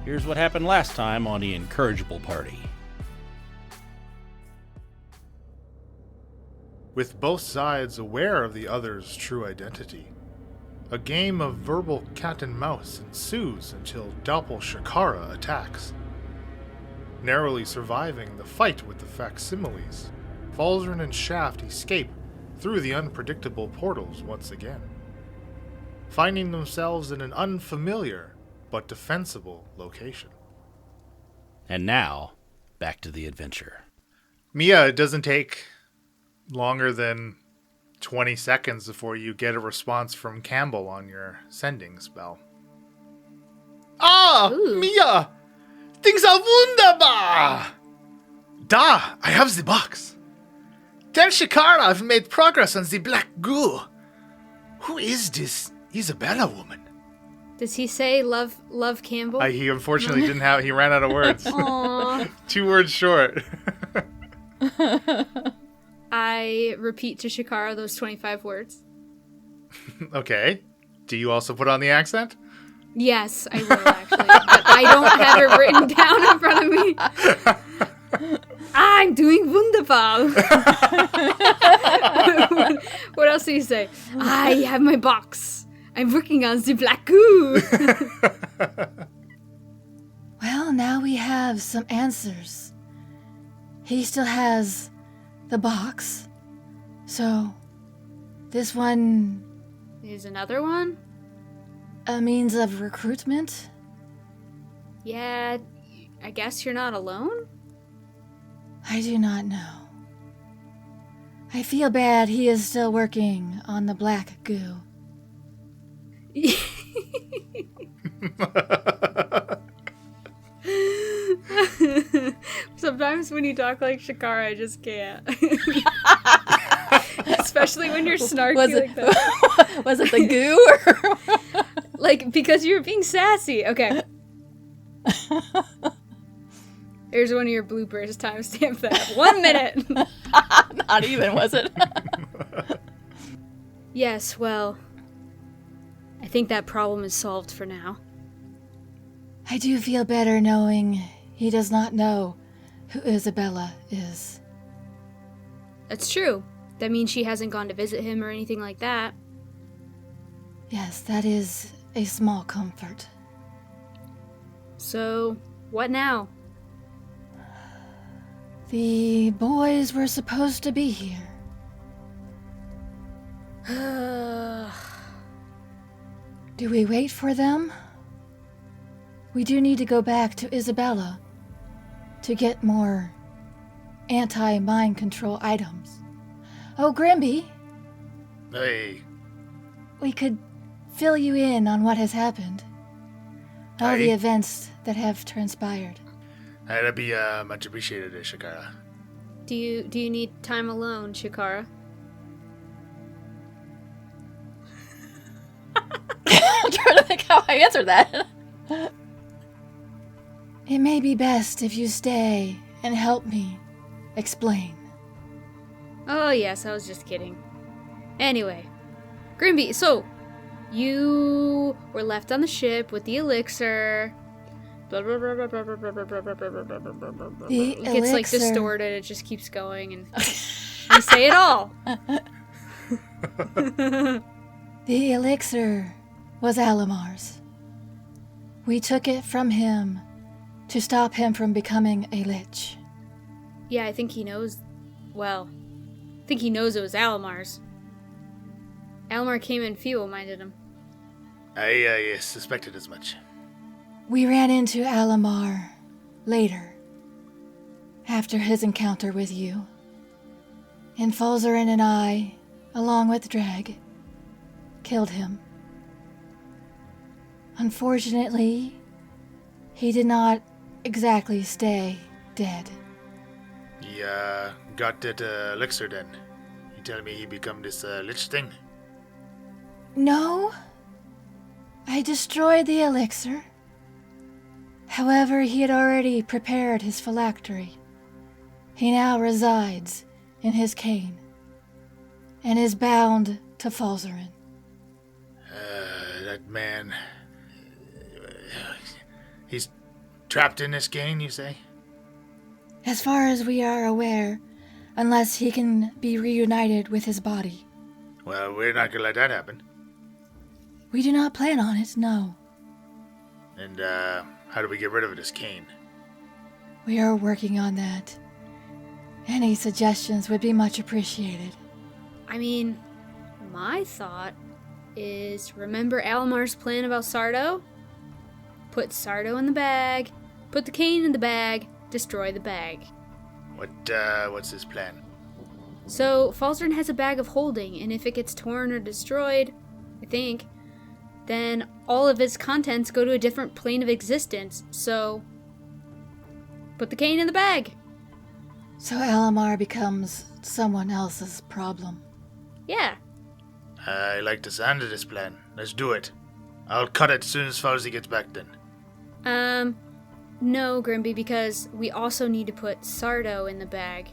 Here's what happened last time on the Incorrigible Party. With both sides aware of the other's true identity, a game of verbal cat and mouse ensues until Doppel Shakara attacks. Narrowly surviving the fight with the facsimiles, Falzarin and Shaft escape through the unpredictable portals once again, finding themselves in an unfamiliar but defensible location. And now, back to the adventure. Mia, it doesn't take longer than 20 seconds before you get a response from Campbell on your sending spell. Ah, Ooh. Mia! Things are wunderbar! Da, I have the box. Tell Shikara I've made progress on the black goo. Who is this Isabella woman? Does he say love Campbell? He unfortunately didn't have, he ran out of words. Aww. 2 words short. I repeat to Shikara those 25 words. Okay. Do you also put on the accent? Yes, I will actually. But I don't have it written down in front of me. I'm doing wunderbar. What else do you say? I have my box. I'm working on the black goo. Well, now we have some answers. He still has the box. So, this one... Here's another one? a means of recruitment? Yeah, I guess you're not alone? I do not know. I feel bad he is still working on the black goo. Sometimes when you talk like Shakara, I just can't. Especially when you're snarky like that. Was it the goo? Or Like, because you're being sassy. Okay. Here's one of your bloopers. Timestamp that. 1 minute. Not even, was it? Yes, well, I think that problem is solved for now. I do feel better knowing he does not know who Isabella is. That's true. That means she hasn't gone to visit him or anything like that. Yes, that is a small comfort. So, what now? The boys were supposed to be here. Do we wait for them? We do need to go back to Isabella to get more anti-mind control items. Oh, Grimby, Hey. we could fill you in on what has happened. All the Aye. events that have transpired. That'd be much appreciated, Shikara. Do you need time alone, Shikara? I'm trying to think how I answer that. It may be best if you stay and help me explain. Oh, yes, I was just kidding. Anyway, Grimby, so, you were left on the ship with the elixir. Blah, blah, blah, blah, blah, blah, blah, blah, blah, blah, blah, blah, blah, blah, blah, blah. The It gets, like, elixir. distorted, it just keeps going, and you say it all. The elixir was Alamar's. We took it from him to stop him from becoming a lich. Yeah, I think he knows, well, I think he knows it was Alamar's. Alamar came and feeble-minded him. I suspected as much. We ran into Alamar later, after his encounter with you. And Falzarin and I, along with Drag, killed him. Unfortunately, he did not exactly stay dead. He got that elixir then. You tell me he become this lich thing? No, I destroyed the elixir. However, he had already prepared his phylactery. He now resides in his cane and is bound to Falzarin. That man... He's Trapped in this cane, you say? As far as we are aware, unless he can be reunited with his body. Well, we're not gonna let that happen. We do not plan on it, no. And, how do we get rid of this cane? We are working on that. Any suggestions would be much appreciated. I mean, my thought is, remember Alamar's plan about Sardo? Put Sardo in the bag, put the cane in the bag, destroy the bag. What's his plan? So, Falzarin has a bag of holding, and if it gets torn or destroyed, I think, then all of its contents go to a different plane of existence, so put the cane in the bag. So Alamar becomes someone else's problem. Yeah. I like the sound of this plan. Let's do it. I'll cut it as soon as Fauzi gets back then. No, Grimby, because we also need to put Sardo in the bag.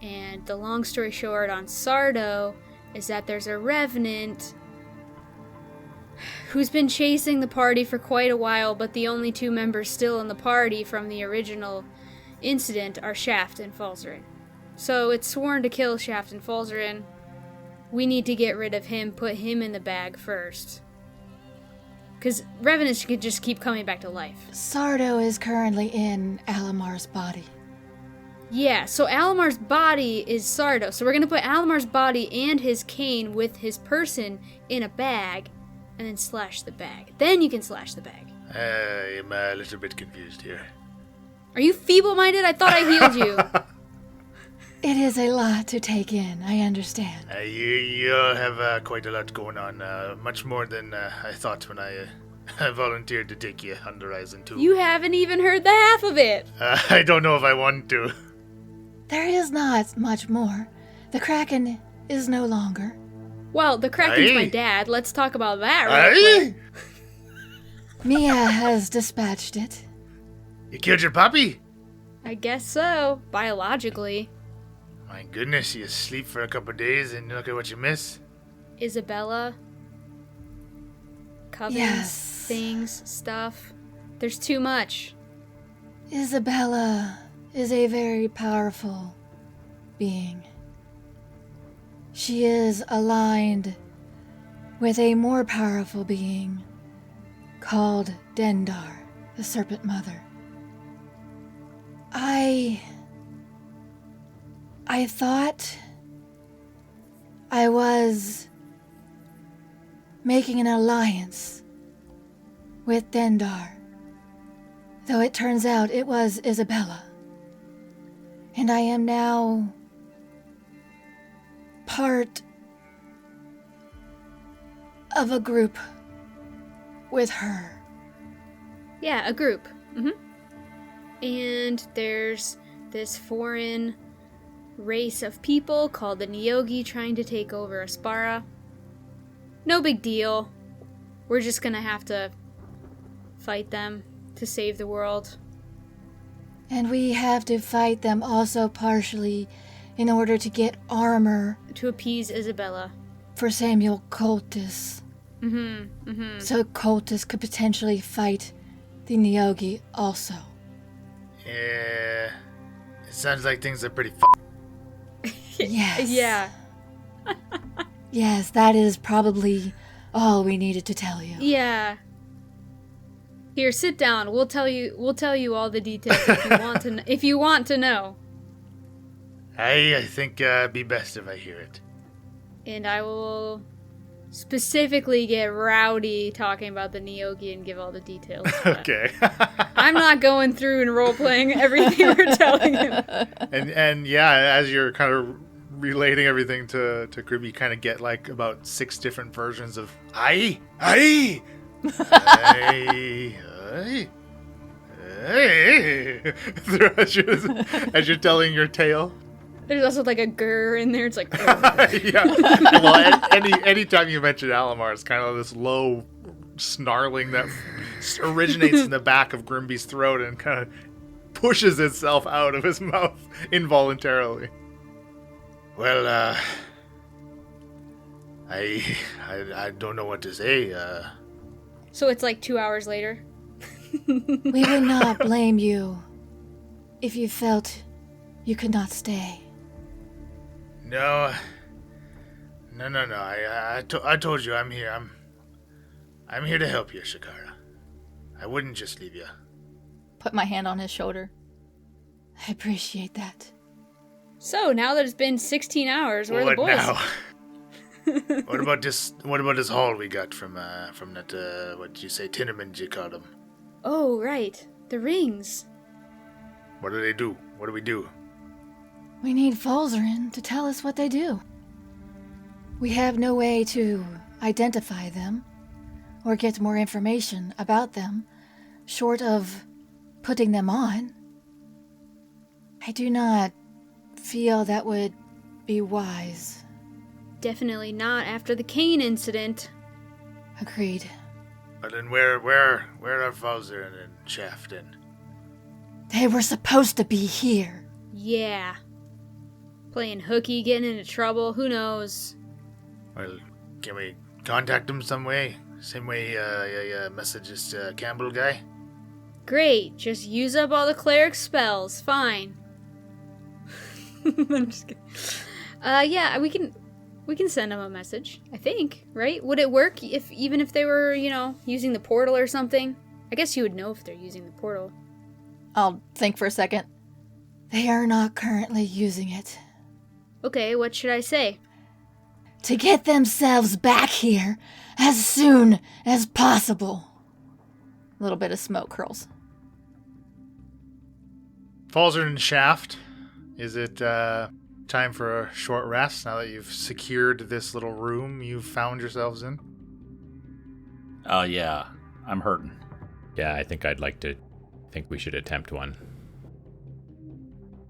And the long story short on Sardo is that there's a revenant who's been chasing the party for quite a while, but the only two members still in the party from the original incident are Shaft and Falzarin. So it's sworn to kill Shaft and Falzarin. We need to get rid of him, put him in the bag first. Because revenants could just keep coming back to life. Sardo is currently in Alamar's body. Yeah, so Alamar's body is Sardo. So we're going to put Alamar's body and his cane with his person in a bag, and then slash the bag. Then you can slash the bag. I'm a little bit confused here. Are you feeble-minded? I thought I healed you. It is a lot to take in, I understand. You have quite a lot going on. Much more than I thought when I volunteered to take you on the Horizon 2. You haven't even heard the half of it. I don't know if I want to. There is not much more. The Kraken is no longer. Well, the Kraken's Aye. my dad. Let's talk about that real quick. Mia has dispatched it. You killed your puppy? I guess so, biologically. My goodness, you sleep for a couple days and look at what you miss. Isabella. Covens, Yes. things, stuff. There's too much. Isabella is a very powerful being. She is aligned with a more powerful being called Dendar, the Serpent Mother. I thought I was making an alliance with Dendar, though it turns out it was Isabella. And I am now part of a group with her. Yeah, a group. And there's this foreign race of people called the Nyogi trying to take over Aspara. No big deal. We're just gonna have to fight them to save the world. And we have to fight them also partially in order to get armor To appease Isabella. for Samuel Cultus. So Cultus could potentially fight the Nyogi also. Yeah. It sounds like things are pretty Yes. Yeah. Yes, that is probably all we needed to tell you. Yeah. Here, sit down. We'll tell you all the details if you want to if you want to know. I think it'd be best if I hear it. And I will specifically get rowdy talking about the Nyogi and give all the details. but Okay. I'm not going through and role-playing everything we're telling him. and yeah, as you're kind of relating everything to Crib, you kind of get like about 6 different versions of aye, aye, aye, aye, aye, as you're telling your tale. There's also like a grr in there. It's like, Yeah. Well, anytime you mention Alamar, it's kind of this low snarling that originates in the back of Grimby's throat and kind of pushes itself out of his mouth involuntarily. Well, I don't know what to say. So it's like 2 hours later. We would not blame you if you felt you could not stay. No. I told you I'm here. I'm here to help you, Shakara. I wouldn't just leave you. Put my hand on his shoulder. I appreciate that. So, now that it's been 16 hours, where are the What boys? now? What about this haul we got from that, what did you say, Tinnerman you called them? Oh, right. The rings. What do they do? What do we do? We need Falzarin to tell us what they do. We have no way to identify them or get more information about them, short of putting them on. I do not feel that would be wise. Definitely not after the Kane incident. Agreed. But then where are Falzarin and Shafton? They were supposed to be here. Yeah. Playing hooky, getting into trouble, who knows? Well, can we contact them some way? Same way messages Campbell guy? Great, just use up all the cleric spells, fine. I'm just kidding. Yeah, we can send them a message, I think, right? Would it work even if they were, using the portal or something? I guess you would know if they're using the portal. I'll think for a second. They are not currently using it. Okay, what should I say? To get themselves back here as soon as possible. A little bit of smoke curls. Falzarin and Shaft, is it time for a short rest now that you've secured this little room you've found yourselves in? Oh, yeah. I'm hurting. Yeah, I think we should attempt one.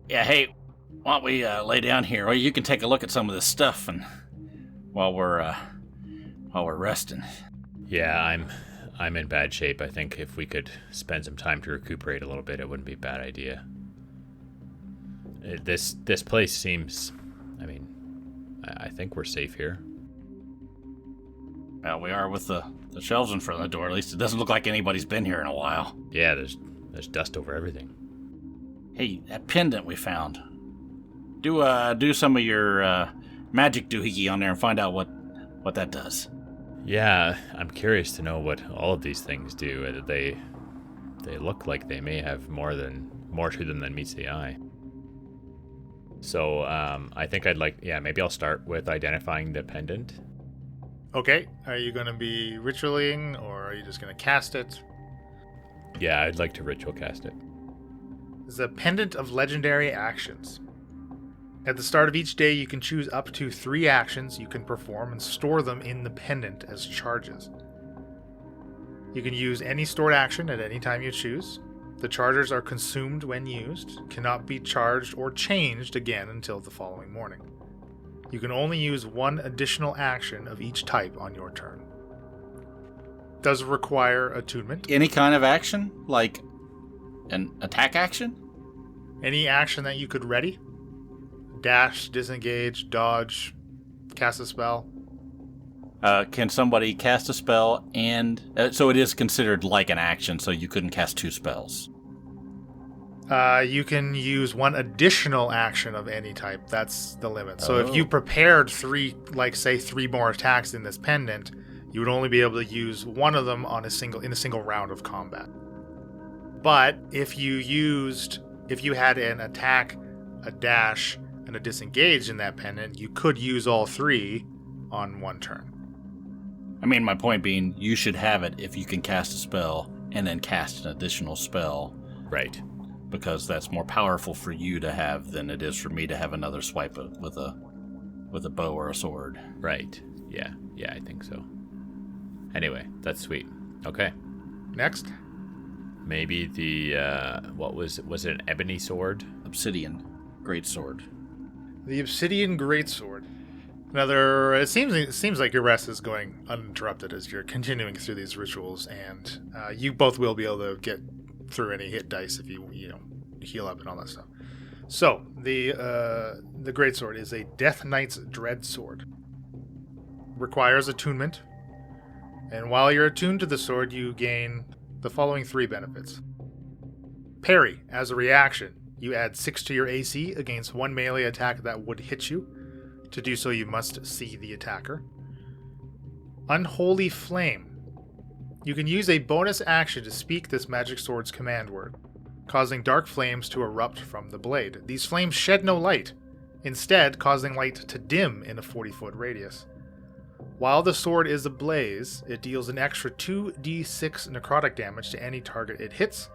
Yeah, hey, why don't we lay down here? Well, you can take a look at some of this stuff and while we're resting. Yeah, I'm in bad shape. I think if we could spend some time to recuperate a little bit, it wouldn't be a bad idea. This place seems... I think we're safe here. Well, we are with the shelves in front of the door. At least it doesn't look like anybody's been here in a while. Yeah, there's dust over everything. Hey, that pendant we found. Do some of your magic doohickey on there and find out what that does. Yeah, I'm curious to know what all of these things do. They look like they may have more to them than meets the eye. So I think maybe I'll start with identifying the pendant. Okay, are you going to be ritualing, or are you just going to cast it? Yeah, I'd like to ritual cast it. It's a pendant of legendary actions. At the start of each day, you can choose up to 3 actions you can perform and store them in the pendant as charges. You can use any stored action at any time you choose. The charges are consumed when used, cannot be charged or changed again until the following morning. You can only use 1 additional action of each type on your turn. Does require attunement. Any kind of action? Like an attack action? Any action that you could ready. Dash, disengage, dodge, cast a spell. Can somebody cast a spell and... so it is considered like an action, so you couldn't cast 2 spells. You can use 1 additional action of any type. That's the limit. So if you prepared 3 more attacks in this pendant, you would only be able to use 1 of them in a single round of combat. But if you had an attack, a dash, and a disengage in that pendant, you could use all 3 on 1 turn. My point being, you should have it if you can cast a spell and then cast an additional spell. Right. Because that's more powerful for you to have than it is for me to have another swipe with a bow or a sword. Right. Yeah, I think so. Anyway, that's sweet. Okay. Next. Maybe the, was it an ebony sword? Obsidian greatsword. The Obsidian Greatsword. It seems like your rest is going uninterrupted as you're continuing through these rituals, and you both will be able to get through any hit dice if you heal up and all that stuff. So the Greatsword is a Death Knight's Dread Sword. Requires attunement, and while you're attuned to the sword, you gain the following 3 benefits. Parry. As a reaction, you add 6 to your AC against one melee attack that would hit you. To do so, you must see the attacker. Unholy Flame. You can use a bonus action to speak this magic sword's command word, causing dark flames to erupt from the blade. These flames shed no light, instead causing light to dim in a 40-foot radius. While the sword is ablaze, it deals an extra 2d6 necrotic damage to any target it hits.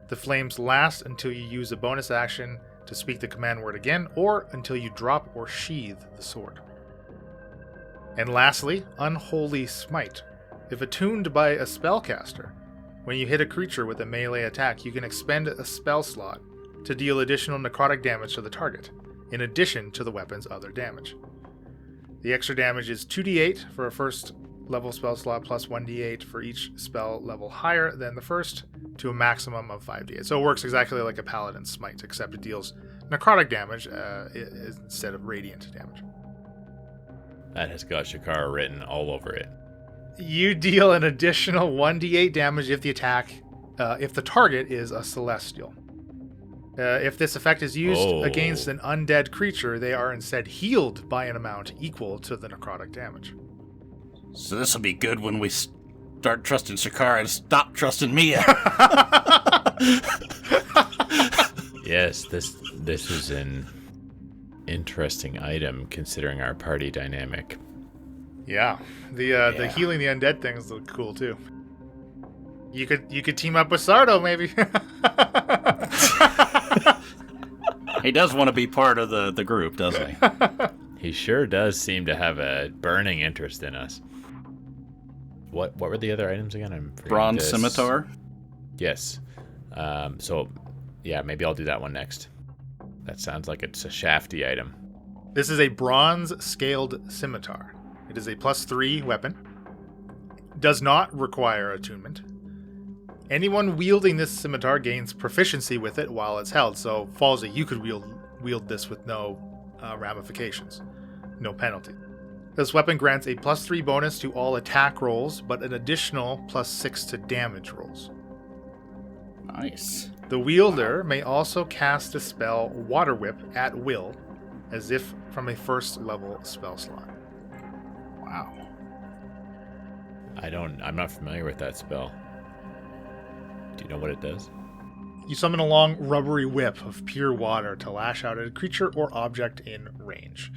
The flames last until you use a bonus action to speak the command word again, or until you drop or sheathe the sword. And lastly, Unholy Smite. If attuned by a spellcaster, when you hit a creature with a melee attack, you can expend a spell slot to deal additional necrotic damage to the target, in addition to the weapon's other damage. The extra damage is 2d8 for a first level spell slot, plus 1d8 for each spell level higher than the first, to a maximum of 5d8. So it works exactly like a Paladin Smite, except it deals necrotic damage instead of radiant damage. That has got Shakara written all over it. You deal an additional 1d8 damage if the target is a celestial. If this effect is used against an undead creature, they are instead healed by an amount equal to the necrotic damage. So this will be good when we start trusting Shakara and stop trusting Mia. Yes, this is an interesting item considering our party dynamic. Yeah, the healing the undead things look cool too. You could team up with Sardo maybe. He does want to be part of the group, doesn't he? He sure does seem to have a burning interest in us. What were the other items again? I'm forgetting. Bronze Scimitar? Yes. So, yeah, maybe I'll do that one next. That sounds like it's a shafty item. This is a bronze scaled scimitar. It is a +3 weapon. Does not require attunement. Anyone wielding this scimitar gains proficiency with it while it's held. So, Falsey, you could wield this with no ramifications. No penalty. This weapon grants a +3 bonus to all attack rolls, but an additional +6 to damage rolls. Nice. The wielder may also cast a spell Water Whip at will, as if from a first level spell slot. Wow. I'm not familiar with that spell. Do you know what it does? You summon a long, rubbery whip of pure water to lash out at a creature or object in range.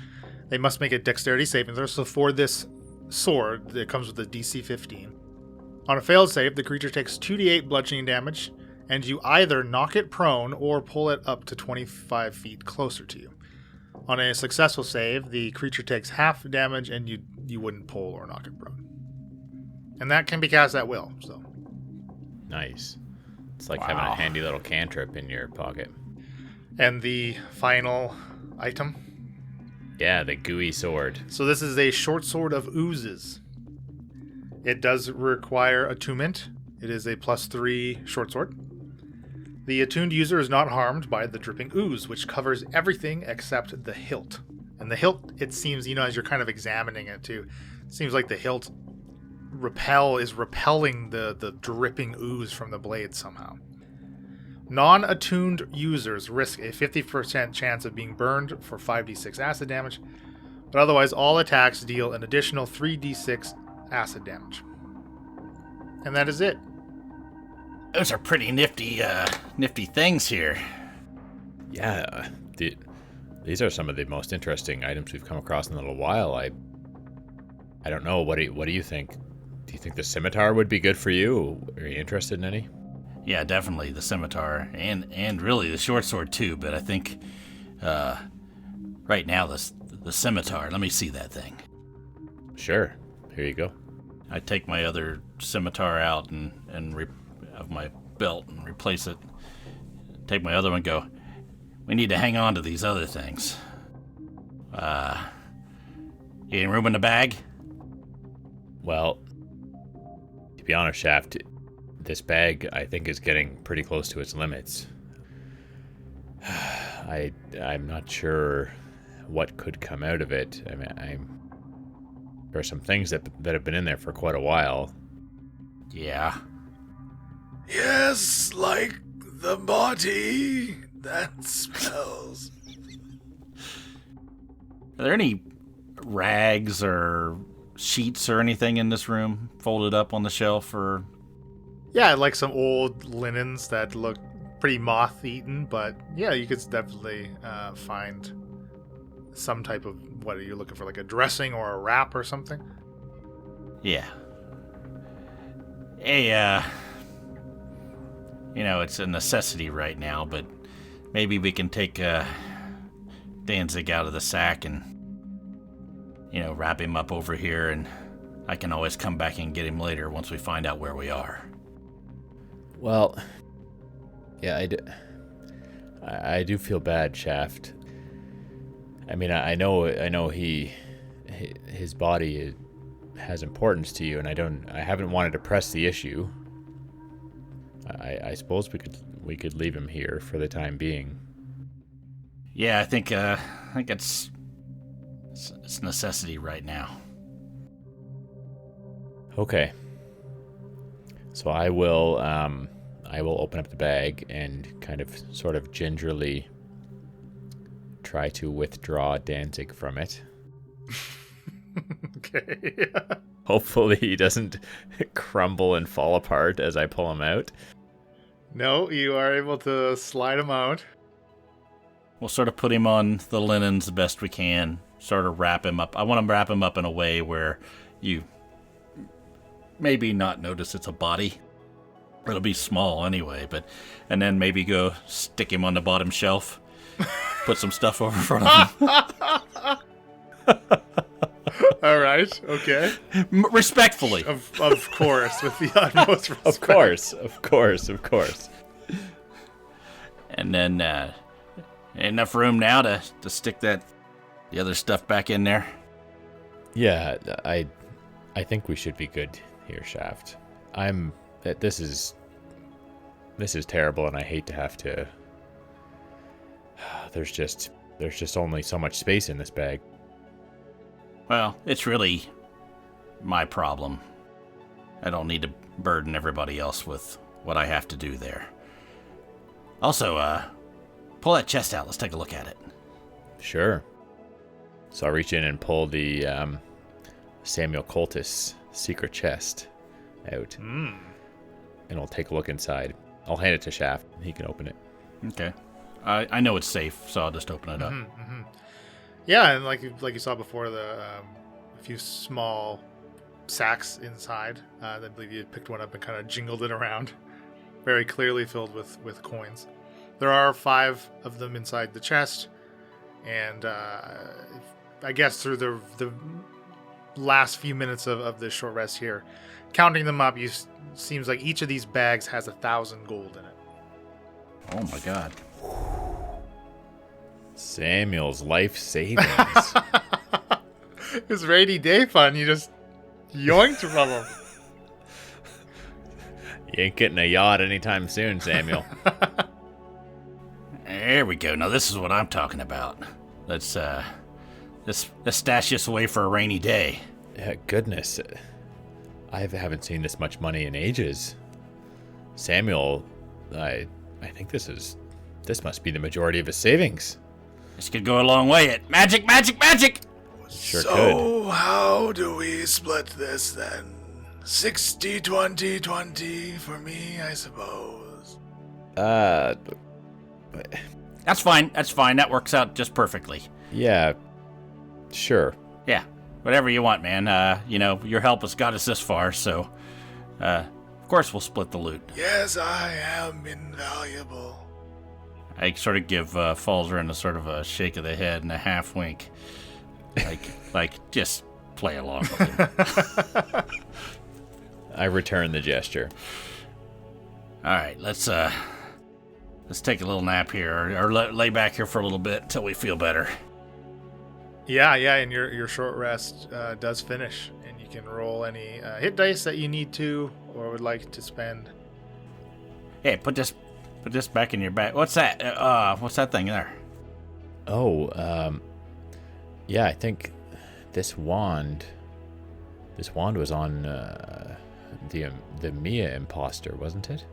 They must make a dexterity saving throw, so for this sword, it comes with a DC 15. On a failed save, the creature takes 2d8 bludgeoning damage, and you either knock it prone or pull it up to 25 feet closer to you. On a successful save, the creature takes half damage, and you wouldn't pull or knock it prone. And that can be cast at will, so. Nice. It's like having a handy little cantrip in your pocket. And the final item. Yeah, the gooey sword. So this is a short sword of oozes. It does require attunement. It is a +3 short sword. The attuned user is not harmed by the dripping ooze, which covers everything except the hilt. And the hilt, it seems, as you're kind of examining it too, it seems like the hilt is repelling the dripping ooze from the blade somehow. Non-attuned users risk a 50% chance of being burned for 5d6 acid damage, but otherwise all attacks deal an additional 3d6 acid damage. And that is it. Those are pretty nifty things here. Yeah, these are some of the most interesting items we've come across in a little while. I don't know. What do you think? Do you think the scimitar would be good for you? Are you interested in any? Yeah, definitely the scimitar and really the short sword too. But I think right now the scimitar. Let me see that thing. Sure. Here you go. I take my other scimitar out of my belt and replace it. Take my other one and go, we need to hang on to these other things. Any room in the bag? Well, to be honest, Shaft, this bag, I think, is getting pretty close to its limits. I'm not sure what could come out of it. I mean, there are some things that have been in there for quite a while. Yeah. Yes, like the body that smells. Are there any rags or sheets or anything in this room folded up on the shelf? Or Yeah, like some old linens that look pretty moth-eaten, but yeah, you could definitely find some type of, what are you looking for, like a dressing or a wrap or something? Yeah. Hey, it's a necessity right now, but maybe we can take Danzig out of the sack and, wrap him up over here, and I can always come back and get him later once we find out where we are. Well, yeah, I do feel bad, Shaft. I mean, I know his body has importance to you, and I haven't wanted to press the issue. I suppose we could leave him here for the time being. Yeah, I think it's necessity right now. Okay. So I will open up the bag and kind of sort of gingerly try to withdraw Danzig from it. Okay. Hopefully he doesn't crumble and fall apart as I pull him out. No, you are able to slide him out. We'll sort of put him on the linens the best we can, sort of wrap him up. I want to wrap him up in a way where you maybe not notice it's a body. It'll be small anyway, and then maybe go stick him on the bottom shelf, put some stuff over front of him. All right, okay. Respectfully. Of course, with the utmost respect. Of course. And then, enough room now to stick the other stuff back in there? Yeah, I think we should be good here, Shaft. This is terrible, and I hate to have to. There's just only so much space in this bag. Well, it's really my problem. I don't need to burden everybody else with what I have to do there. Also, pull that chest out. Let's take a look at it. Sure. So I'll reach in and pull the Samuel Coltis secret chest out. And I'll take a look inside. I'll hand it to Shaft, and he can open it. Okay. I know it's safe, so I'll just open it up. Yeah, and like you saw before, a few small sacks inside. I believe you picked one up and kind of jingled it around. Very clearly filled with coins. There are 5 of them inside the chest, and I guess through the last few minutes of this short rest here, counting them up, seems like each of these bags has 1,000 gold in it. Oh my god. Samuel's life savings. This rainy day fun, you just yoinked from him. You ain't getting a yacht anytime soon, Samuel. There we go. Now this is what I'm talking about. Let's stash this away for a rainy day. Yeah, goodness. I haven't seen this much money in ages. Samuel, I think this must be the majority of his savings. This could go a long way. Magic! Sure so, how do we split this then? 60, 20, 20 for me, I suppose. That's fine. That works out just perfectly. Yeah, sure. Yeah, whatever you want, man. Your help has got us this far, so of course we'll split the loot. Yes, I am invaluable. I sort of give Falzarin a sort of a shake of the head and a half wink, like just play along with him. I return the gesture. All right, let's take a little nap here, or lay back here for a little bit until we feel better. Yeah, and your short rest does finish, and you can roll any hit dice that you need to or would like to spend. Hey, put this back in your bag. What's that? What's that thing there? Oh, yeah, I think this wand was on the Mia imposter, wasn't it?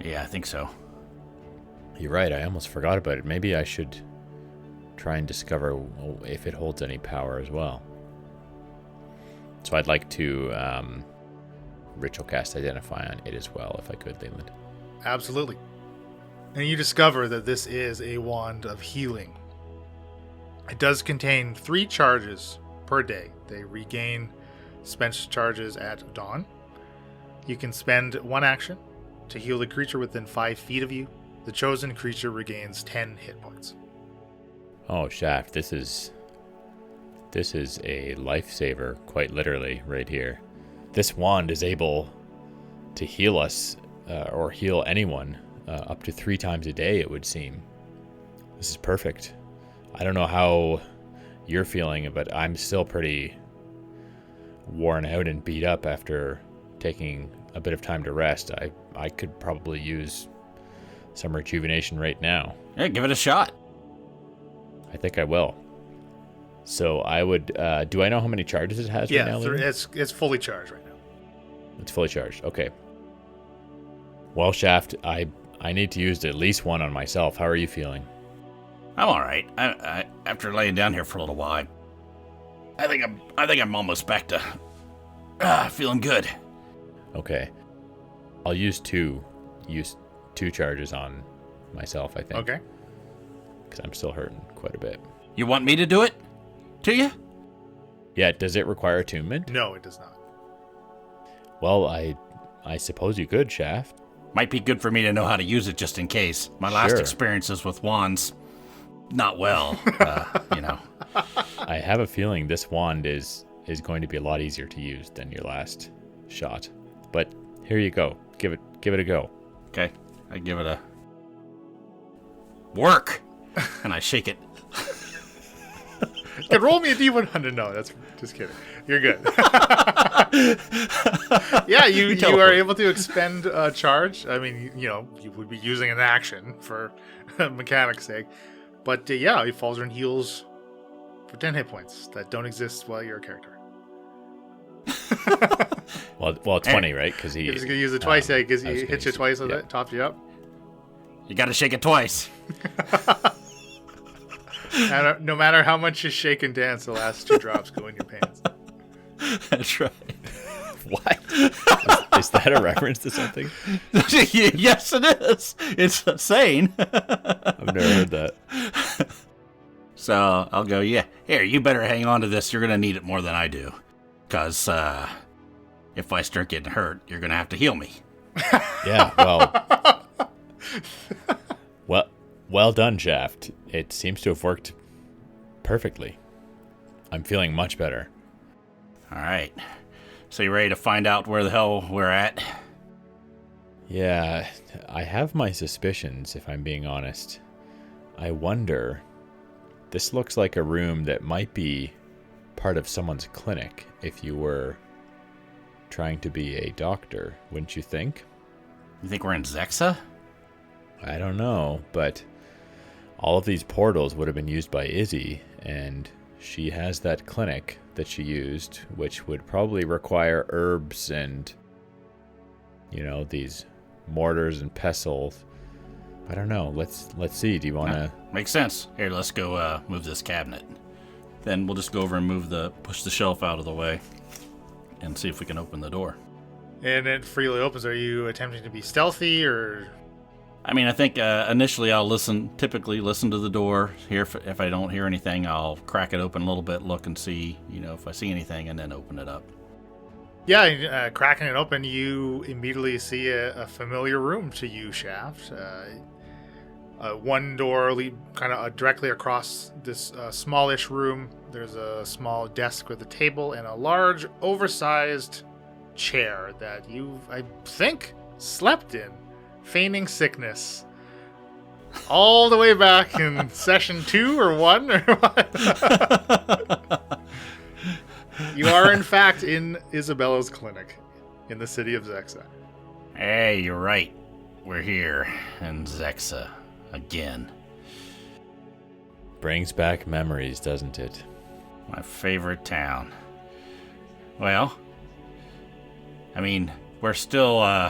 Yeah, I think so. You're right, I almost forgot about it. Maybe I should try and discover if it holds any power as well. So I'd like to ritual cast Identify on it as well, if I could, Leland. Absolutely. And you discover that this is a wand of healing. It does contain 3 charges per day. They regain spent charges at dawn. You can spend 1 action to heal the creature within 5 feet of you. The chosen creature regains 10 hit points. Oh, Shaft, this is a lifesaver, quite literally, right here. This wand is able to heal us, or heal anyone, up to 3 times a day, it would seem. This is perfect. I don't know how you're feeling, but I'm still pretty worn out and beat up after taking a bit of time to rest. I could probably use some rejuvenation right now. Yeah, give it a shot. I think I will. So I would, do I know how many charges it has right now? Yeah, it's fully charged right now. It's fully charged. Okay. Well, Shaft, I need to use at least 1 on myself. How are you feeling? I'm all right. I after laying down here for a little while, I think I'm almost back to feeling good. Okay. I'll use two charges on myself, I think. Okay. Because I'm still hurting quite a bit. You want me to do it? To you? Yeah, does it require attunement? No, it does not. Well, I suppose you could, Shaft. Might be good for me to know how to use it just in case. My last Sure. experiences with wands, not well, you know. I have a feeling this wand is going to be a lot easier to use than your last shot. But here you go. Give it a go. Okay, I give it a work, and I shake it. Can roll me a D100. No, that's just kidding. You're good. Yeah, you are able to expend a charge. I mean, you would be using an action for mechanics' sake. But yeah, he falls and heals for 10 hit points that don't exist while you're a character. Well, 20, right? Because He's going to use it twice. Yeah, because he hits you twice with it, tops you up. You got to shake it twice. And no matter how much you shake and dance, the last 2 drops go in your pants. That's right. What? Is that a reference to something? Yes, it is. It's a saying. I've never heard that. So I'll go, yeah. Here, you better hang on to this. You're going to need it more than I do. Because if I start getting hurt, you're going to have to heal me. Yeah, well done, Shaft. It seems to have worked perfectly. I'm feeling much better. All right. So you ready to find out where the hell we're at? Yeah, I have my suspicions, if I'm being honest. I wonder... This looks like a room that might be part of someone's clinic if you were trying to be a doctor, wouldn't you think? You think we're in Zexa? I don't know, but all of these portals would have been used by Izzy, and she has that clinic that she used, which would probably require herbs and, these mortars and pestles. I don't know. Let's see. Do you want to... Makes sense. Here, let's go move this cabinet. Then we'll just go over and push the shelf out of the way and see if we can open the door. And it freely opens. Are you attempting to be stealthy or... I mean, I think initially I'll typically listen to the door. Here, if I don't hear anything, I'll crack it open a little bit, look and see, if I see anything, and then open it up. Yeah, cracking it open, you immediately see a familiar room to you, Shaft. One door kind of directly across this smallish room. There's a small desk with a table and a large, oversized chair that you, I think, slept in, feigning sickness. All the way back in session 2 or 1 or what? You are, in fact, in Isabella's clinic in the city of Zexa. Hey, you're right. We're here in Zexa again. Brings back memories, doesn't it? My favorite town. Well, I mean, we're still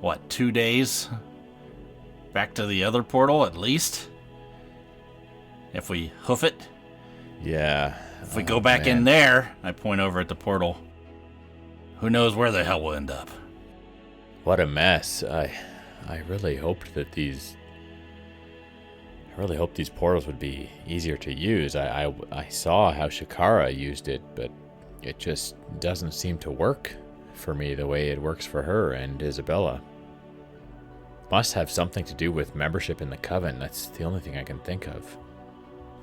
what, 2 days back to the other portal at least? If we hoof it? Yeah. If we go back in there, I point over at the portal, who knows where the hell we'll end up. What a mess. I really hoped that these portals would be easier to use. I saw how Shakara used it, but it just doesn't seem to work for me the way it works for her and Isabella. Must have something to do with membership in the Coven. That's the only thing I can think of.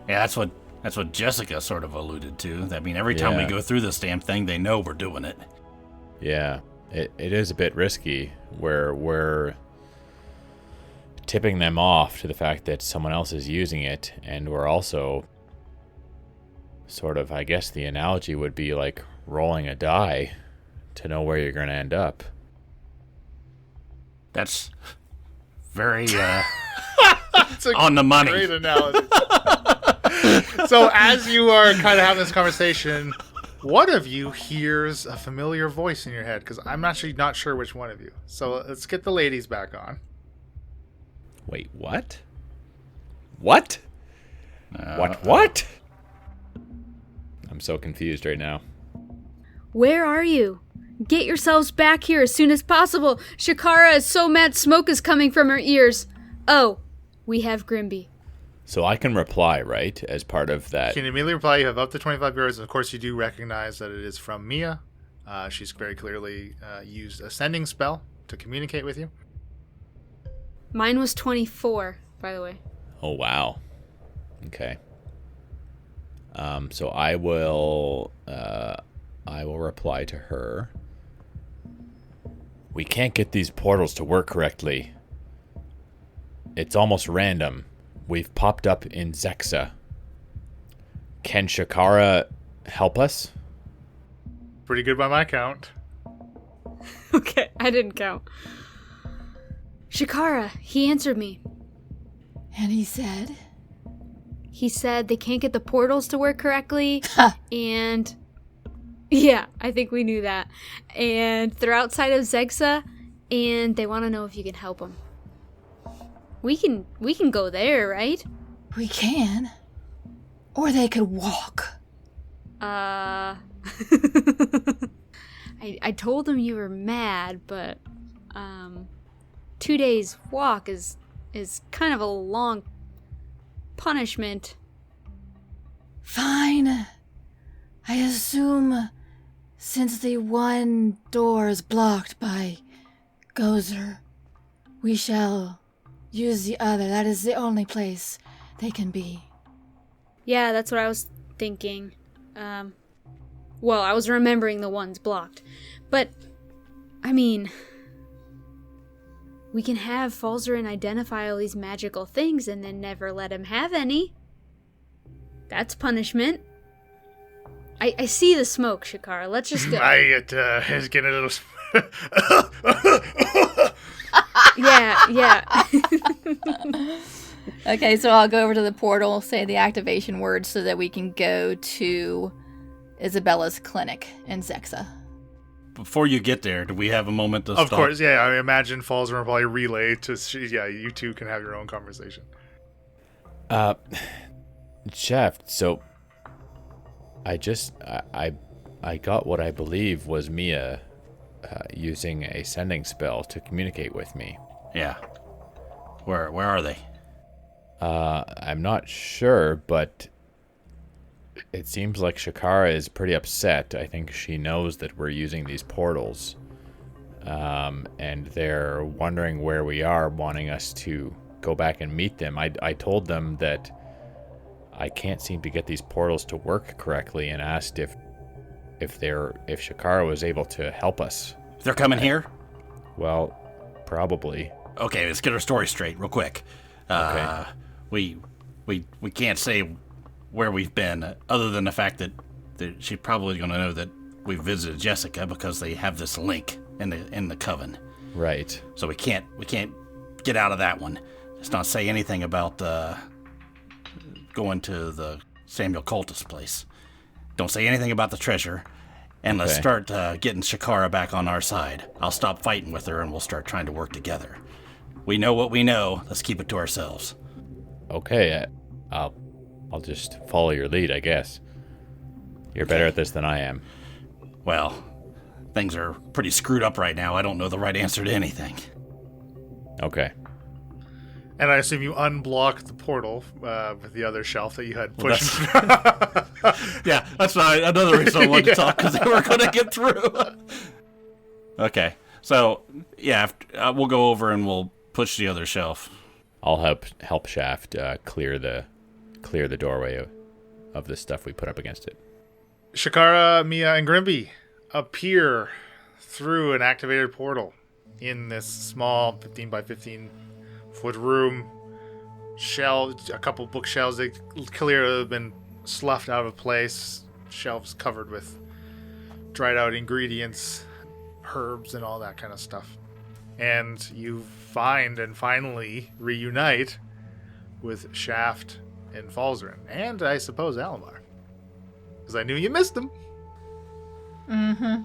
Yeah, that's what Jessica sort of alluded to. I mean, every time we go through this damn thing, they know we're doing it. Yeah, it is a bit risky where we're tipping them off to the fact that someone else is using it, and we're also sort of, I guess the analogy would be like rolling a die to know where you're going to end up. That's very on the money. Great analogy. So as you are kind of having this conversation, one of you hears a familiar voice in your head, because I'm actually not sure which one of you. So let's get the ladies back on. Wait, what? What? What? I'm so confused right now. Where are you? Get yourselves back here as soon as possible. Shakara is so mad smoke is coming from her ears. Oh, we have Grimby. So I can reply, right, as part of that? You can immediately reply. You have up to 25 euros. Of course, you do recognize that it is from Mia. She's very clearly used a sending spell to communicate with you. Mine was 24, by the way. Oh, wow. Okay. So I will reply to her. We can't get these portals to work correctly. It's almost random. We've popped up in Zexa. Can Shakara help us? Pretty good by my count. Okay, I didn't count. Shakara, he answered me. And he said? He said they can't get the portals to work correctly, and... Yeah, I think we knew that. And they're outside of Zexa, and they want to know if you can help them. We can go there, right? We can. Or they could walk. I told them you were mad, but 2 days walk is kind of a long punishment. Fine. I assume since the one door is blocked by Gozer, we shall use the other. That is the only place they can be. Yeah, that's what I was thinking. Well, I was remembering the ones blocked. But, I mean, we can have Falzarin identify all these magical things and then never let him have any. That's punishment. I see the smoke, Shakara. Let's just go. It's getting a little... Yeah. Okay, so I'll go over to the portal, say the activation word so that we can go to Isabella's clinic in Zexa. Before you get there, do we have a moment to stop? Of course, yeah. I imagine Falls will probably relay to... Yeah, you two can have your own conversation. Chef, so... I got what I believe was Mia using a sending spell to communicate with me. Yeah. Where are they? I'm not sure, but it seems like Shakara is pretty upset. I think she knows that we're using these portals. And they're wondering where we are, wanting us to go back and meet them. I told them that I can't seem to get these portals to work correctly and asked if Shakara was able to help us. They're coming here? Well, probably. Okay, let's get our story straight real quick. Okay. We can't say where we've been other than the fact that she's probably going to know that we visited Jessica because they have this link in the coven. Right. So we can't get out of that one. Let's not say anything about going to the Samuel Cultus place. Don't say anything about the treasure. And let's Okay. start getting Shakara back on our side. I'll stop fighting with her and we'll start trying to work together. We know what we know. Let's keep it to ourselves. Okay, I'll just follow your lead, I guess. You're better at this than I am. Well, things are pretty screwed up right now. I don't know the right answer to anything. Okay. And I assume you unblocked the portal with the other shelf that you had pushed. Yeah, that's right. Another reason I wanted to talk, because they were going to get through. Okay, so, yeah, we'll go over and we'll push the other shelf. I'll help Shaft clear the doorway of the stuff we put up against it. Shakara, Mia, and Grimby appear through an activated portal in this small 15 by 15 foot room. A couple bookshelves that clearly have been sloughed out of place. Shelves covered with dried out ingredients, herbs, and all that kind of stuff. And you find and finally reunite with Shaft and Falzarin, and I suppose Alamar, because I knew you missed them. Mm-hmm.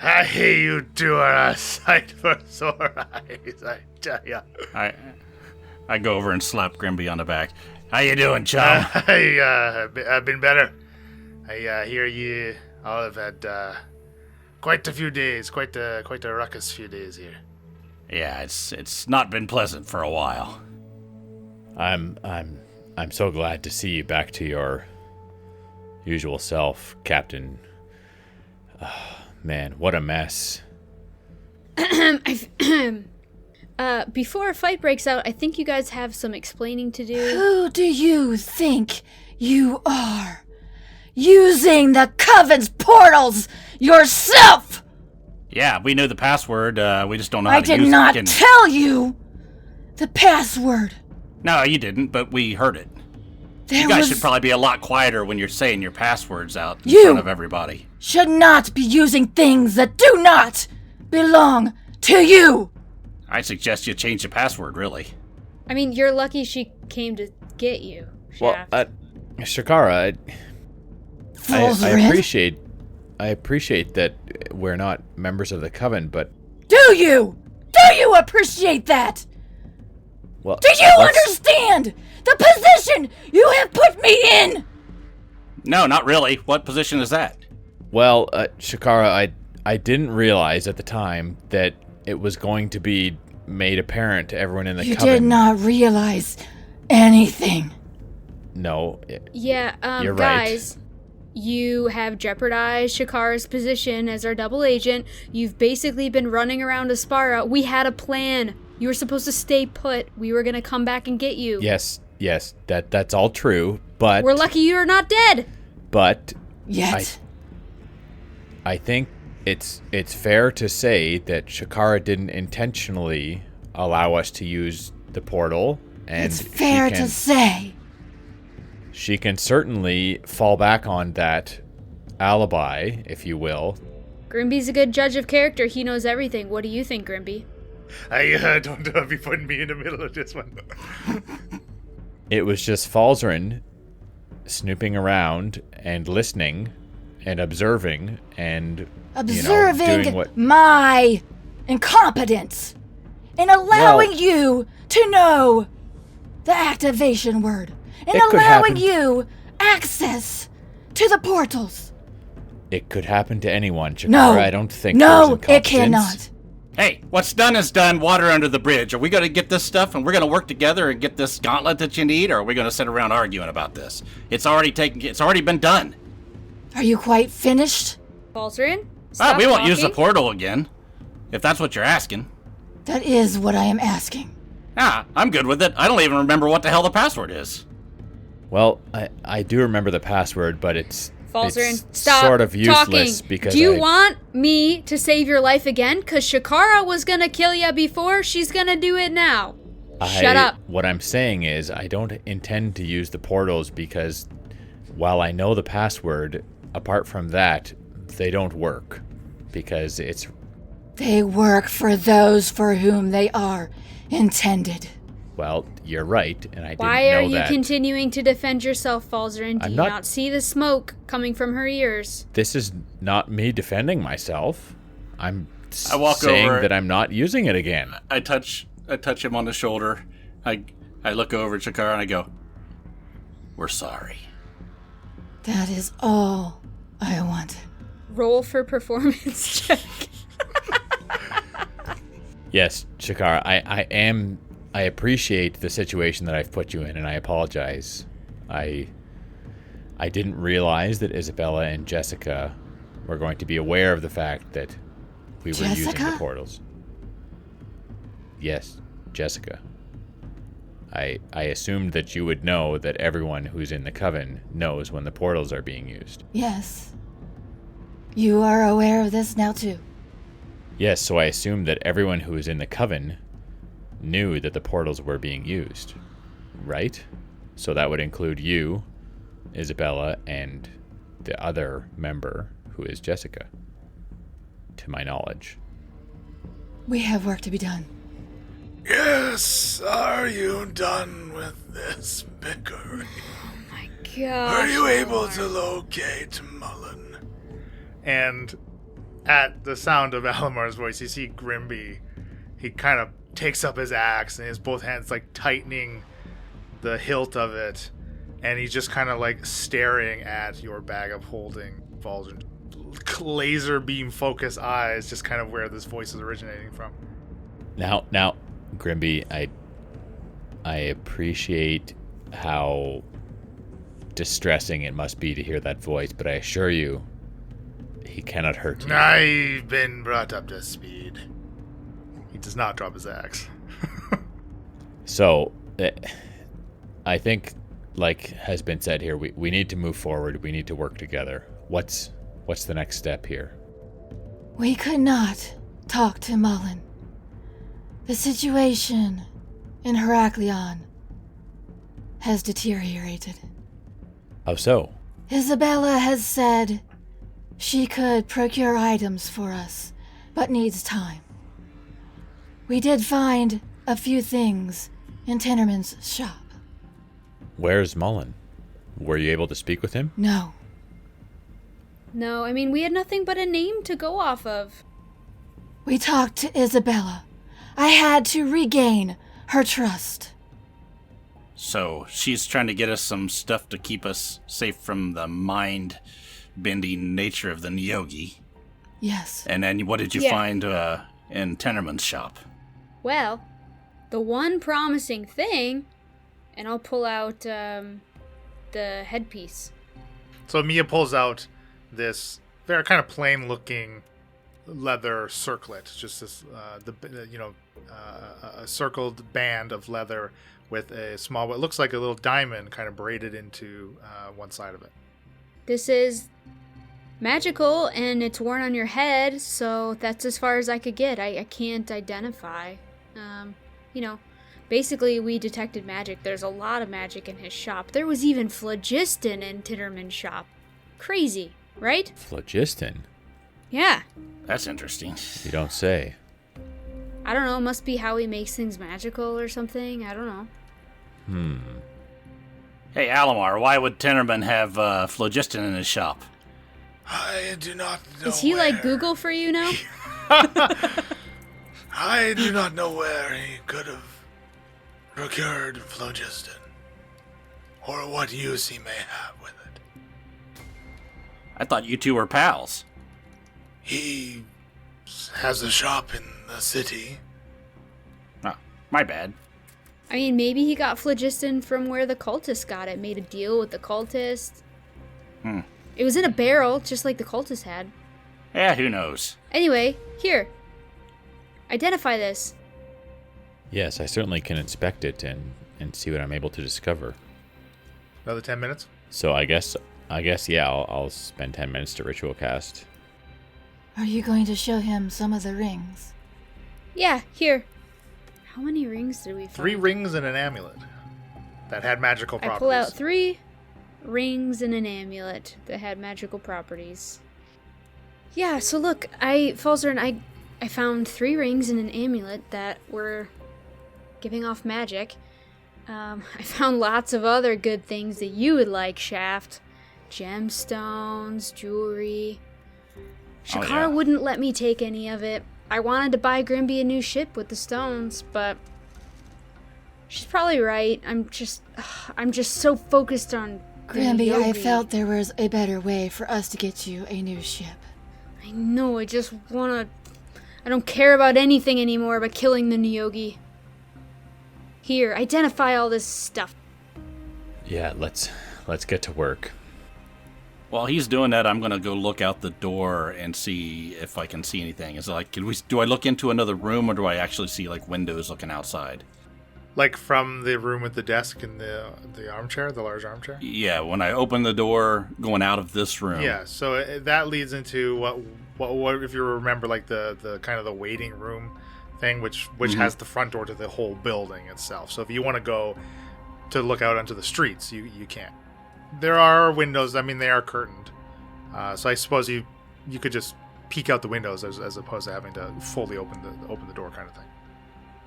I hear you two are a sight for sore eyes, I tell ya. I go over and slap Grimby on the back. How you doing, chum? I've been better. I hear you all have had quite a few days, quite a ruckus few days here. Yeah, it's not been pleasant for a while. I'm so glad to see you back to your usual self, Captain. Man, what a mess. Before a fight breaks out, I think you guys have some explaining to do. Who do you think you are? Using the Coven's portals yourself! Yeah, we know the password. We just don't know how I to did use not it. tell you the password. No, you didn't, but we heard it. There You guys was... should probably be a lot quieter when you're saying your passwords out in You- front of everybody. should not be using things that do not belong to you. I suggest you change the password, really. I mean, you're lucky she came to get you, Well, Shaft. Shakara, I Falzarin, appreciate that we're not members of the Coven, but do you? Do you appreciate that? well, Do you understand the position you have put me in? No, not really. What position is that? Well, Shakara, I didn't realize at the time that it was going to be made apparent to everyone in the You Coven. did not realize anything. No. Yeah, You're right. guys, you have jeopardized Shakara's position as our double agent. You've basically been running around Aspara. We had a plan. You were supposed to stay put. We were gonna come back and get you. Yes, that's all true, but We're lucky you're not dead. But Yet. I think it's fair to say that Shakara didn't intentionally allow us to use the portal, and It's fair to say. she can certainly fall back on that alibi, if you will. Grimby's a good judge of character. He knows everything. What do you think, Grimby? I don't be putting me in the middle of this one. It was just Falzarin snooping around and listening and observing and Observing doing what my incompetence in allowing you to know the activation word and It could allowing happen. you access to the portals. it could happen to anyone, Shakara. No. I don't think No, there's it incompetence. cannot. Hey, what's done is done. Water under the bridge. Are we going to get this stuff and we're going to work together and get this gauntlet that you need, or are we going to sit around arguing about this? It's already been done. Are you quite finished? Falzarin? We won't use the talking. portal again, if that's what you're asking. That is what I am asking. I'm good with it. I don't even remember what the hell the password is. Well, I do remember the password, but it's Falzarin, it's stop sort of useless talking. because Do you I- want me to save your life again? Because Shakara was going to kill you before. She's going to do it now. Shut up. What I'm saying is I don't intend to use the portals because while I know the password, apart from that, they don't work because it's They work for those for whom they are intended. Well, you're right, and I Why didn't know are you that. continuing to defend yourself, Falzarin? Do I'm you not see the smoke coming from her ears? This is not me defending myself. I'm I walk saying over. that I'm not using it again. I touch him on the shoulder. I look over at Shakara and I go, "We're sorry." That is all I want. Roll for performance check. Yes, Shakara, I appreciate the situation that I've put you in, and I apologize. I didn't realize that Isabella and Jessica were going to be aware of the fact that we were using the Jessica? portals. Yes, Jessica. I assumed that you would know that everyone who's in the coven knows when the portals are being used. Yes. You are aware of this now too. Yes, so I assumed that everyone who is in the coven knew that the portals were being used, right? So that would include you, Isabella, and the other member, who is Jessica, to my knowledge. We have work to be done. Yes, are you done with this bickering? My God. Are you able to locate Mullen? And at the sound of Alamar's voice, you see Grimby. He kind of takes up his axe and his both hands like tightening the hilt of it, and he's just kind of like staring at your bag of holding, Falzarin. Laser beam focus eyes, just kind of where this voice is originating from. Now, Grimby, I appreciate how distressing it must be to hear that voice, but I assure you, he cannot hurt you. I've been brought up to speed. He does not drop his axe. So, I think, like has been said here, we need to move forward. We need to work together. What's the next step here? We could not talk to Mullen. The situation in Heraklion has deteriorated. How so? Isabella has said she could procure items for us, but needs time. We did find a few things in Tinnerman's shop. Where's Mullen? Were you able to speak with him? No. No, I mean, we had nothing but a name to go off of. We talked to Isabella. I had to regain her trust. So she's trying to get us some stuff to keep us safe from the mind-bending nature of the Nyogi. Yes. And then what did you Yeah. find in Tennerman's shop? Well, the one promising thing, and I'll pull out the headpiece. So Mia pulls out this very kind of plain-looking leather circlet, just this, a circled band of leather with a small, what looks like a little diamond, kind of braided into one side of it. This is magical, and it's worn on your head, so that's as far as I could get. I can't identify. Basically, we detected magic. There's a lot of magic in his shop. There was even phlogiston in Tinnerman's shop. Crazy, right? Phlogiston? Yeah. That's interesting. You don't say. I don't know. It must be how he makes things magical or something. I don't know. Hey, Alamar, why would Tennerman have phlogiston in his shop? I do not know. Is he like Google for you now? I do not know where he could have procured phlogiston, or what use he may have with it. I thought you two were pals. He has a shop in the city. Oh, my bad. I mean, maybe he got phlogiston from where the cultists got it. Made a deal with the cultists. It was in a barrel, just like the cultists had. Yeah, who knows? Anyway, here. Identify this. Yes, I certainly can inspect it and see what I'm able to discover. Another 10 minutes? So I guess yeah, I'll spend 10 minutes to ritual cast. Are you going to show him some of the rings? Yeah, here. How many rings did we find? 3 rings and an amulet that had magical I properties. pull out 3 rings and an amulet that had magical properties. Yeah, so look, Falzarin, I found 3 rings and an amulet that were giving off magic. I found lots of other good things that you would like, Shaft. Gemstones, jewelry. Shakara wouldn't let me take any of it. I wanted to buy Grimby a new ship with the stones, but she's probably right. I'm just so focused on Grimby, I Yogi. felt there was a better way for us to get you a new ship. I know, I don't care about anything anymore but killing the Nyogi. Here, identify all this stuff. Yeah, let's get to work. While he's doing that, I'm gonna go look out the door and see if I can see anything. Is it like, do I look into another room, or do I actually see like windows looking outside? Like from the room with the desk and the armchair, the large armchair? Yeah, when I open the door going out of this room. Yeah, so that leads into what if you remember, like the kind of the waiting room thing, which has the front door to the whole building itself. So if you want to go to look out onto the streets, you can. There are windows. I mean, they are curtained. So I suppose you could just peek out the windows as opposed to having to fully open the door kind of thing.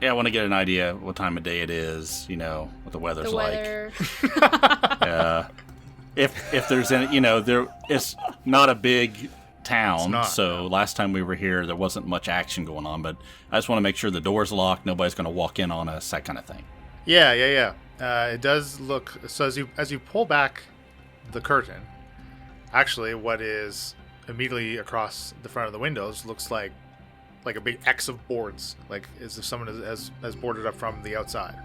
Yeah, I want to get an idea what time of day it is, what the weather's Weather. like. If there's any, it's not a big town, so last time we were here, there wasn't much action going on, but I just want to make sure the door's locked, nobody's going to walk in on us, that kind of thing. Yeah. It does look, so as you pull back the curtain, actually what is immediately across the front of the windows looks like a big X of boards, like as if someone has boarded up from the outside.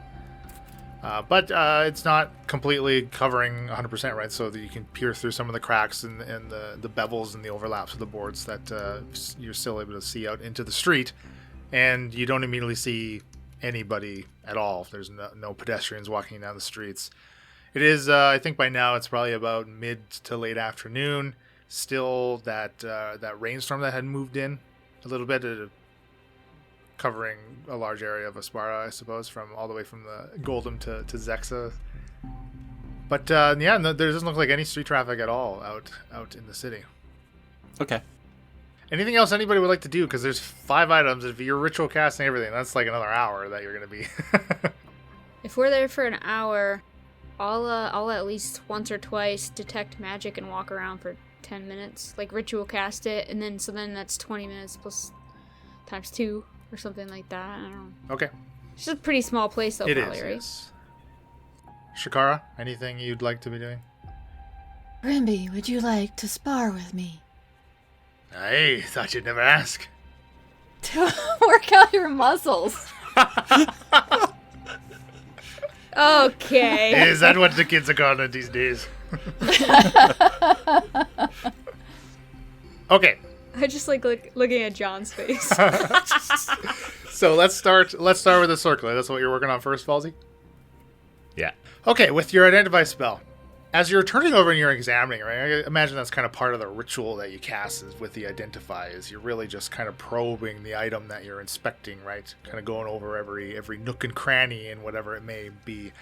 But it's not completely covering 100%, right? So that you can peer through some of the cracks and the bevels and the overlaps of the boards that you're still able to see out into the street. And you don't immediately see anybody at all. There's no pedestrians walking down the streets. It is, I think by now it's probably about mid to late afternoon. Still that rainstorm that had moved in a little bit, covering a large area of Aspara, I suppose, from all the way from the Goldham to Zexa. But there doesn't look like any street traffic at all out in the city. Okay. Anything else anybody would like to do? Because there's 5 items. If you're ritual casting everything, that's like another hour that you're going to be. If we're there for an hour, I'll at least once or twice detect magic and walk around for 10 minutes. Like ritual cast it, and then that's 20 minutes plus times 2 or something like that. I don't know. Okay. It's just a pretty small place though, It probably, is, right? yes. Shakara, anything you'd like to be doing? Grimby, would you like to spar with me? I thought you'd never ask. To work out your muscles. Okay. Is that what the kids are calling it these days? Okay. I just like looking at John's face. So let's start with the circlet. That's what you're working on first, Falsey? Yeah. Okay, with your identify spell. As you're turning over and you're examining, right? I imagine that's kind of part of the ritual that you cast is with the identify, is you're really just kind of probing the item that you're inspecting, right? Kind of going over every nook and cranny and whatever it may be.